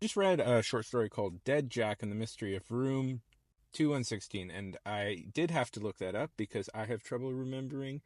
Just read a short story called Dead Jack and the Mystery of Room 2116, and I did have to look that up because I have trouble remembering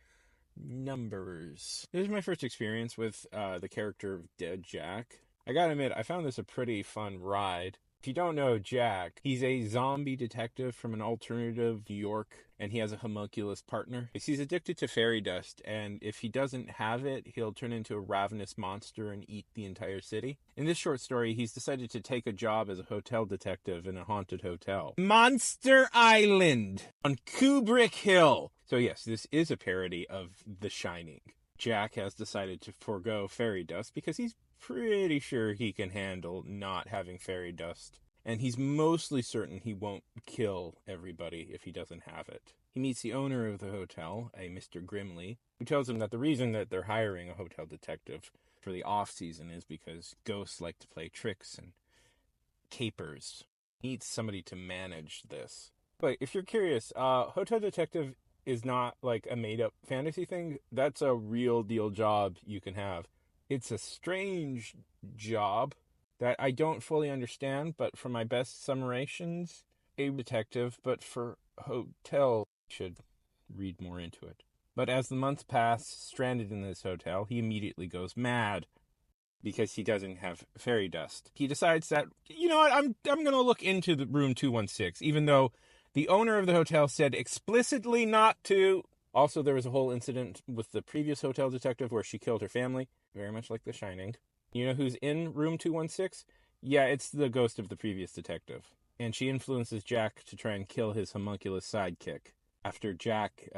numbers. This is my first experience with the character of Dead Jack. I gotta admit, I found this a pretty fun ride. If you don't know Jack, he's a zombie detective from an alternative New York, and he has a homunculus partner. He's addicted to fairy dust, and if he doesn't have it, he'll turn into a ravenous monster and eat the entire city. In this short story, he's decided to take a job as a hotel detective in a haunted hotel. Monster Island on Kubrick Hill. So yes, this is a parody of The Shining. Jack has decided to forego fairy dust because he's pretty sure he can handle not having fairy dust. And he's mostly certain he won't kill everybody if he doesn't have it. He meets the owner of the hotel, a Mr. Grimley, who tells him that the reason that they're hiring a hotel detective for the off-season is because ghosts like to play tricks and capers. He needs somebody to manage this. But if you're curious, hotel detective is not like a made-up fantasy thing. That's a real deal job you can have. It's a strange job that I don't fully understand, but for my best summations, a detective, but for hotel, should read more into it. But as the months pass, stranded in this hotel, he immediately goes mad because he doesn't have fairy dust. He decides that, you know what, I'm going to look into the room 216, even though the owner of the hotel said explicitly not to. Also, there was a whole incident with the previous hotel detective where she killed her family, very much like The Shining. You know who's in room 216? Yeah, it's the ghost of the previous detective. And she influences Jack to try and kill his homunculus sidekick after Jack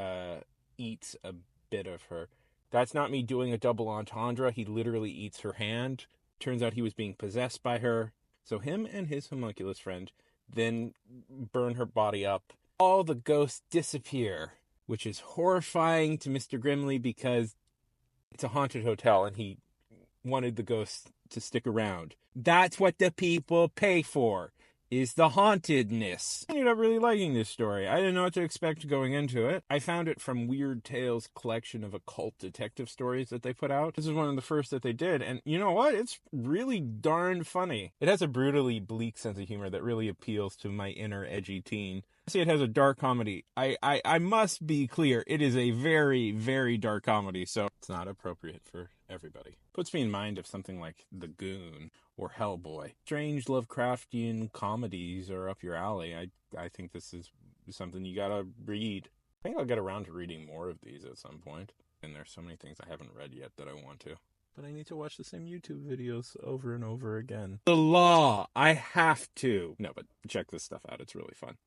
eats a bit of her. That's not me doing a double entendre. He literally eats her hand. Turns out he was being possessed by her. So him and his homunculus friend then burn her body up. All the ghosts disappear, which is horrifying to Mr. Grimley because it's a haunted hotel and he wanted the ghosts to stick around. That's what the people pay for, is the hauntedness. I ended up really liking this story. I didn't know what to expect going into it. I found it from Weird Tales collection of occult detective stories that they put out. This is one of the first that they did, and you know what? It's really darn funny. It has a brutally bleak sense of humor that really appeals to my inner edgy teen. See, it has a dark comedy. I must be clear, it is a very, very dark comedy, so it's not appropriate for everybody. Puts me in mind of something like The Goon or Hellboy. Strange Lovecraftian comedies are up your alley. I think this is something you gotta read. I think I'll get around to reading more of these at some point. And there's so many things I haven't read yet that I want to. But I need to watch the same YouTube videos over and over again. The Law! I have to! No, but check this stuff out. It's really fun.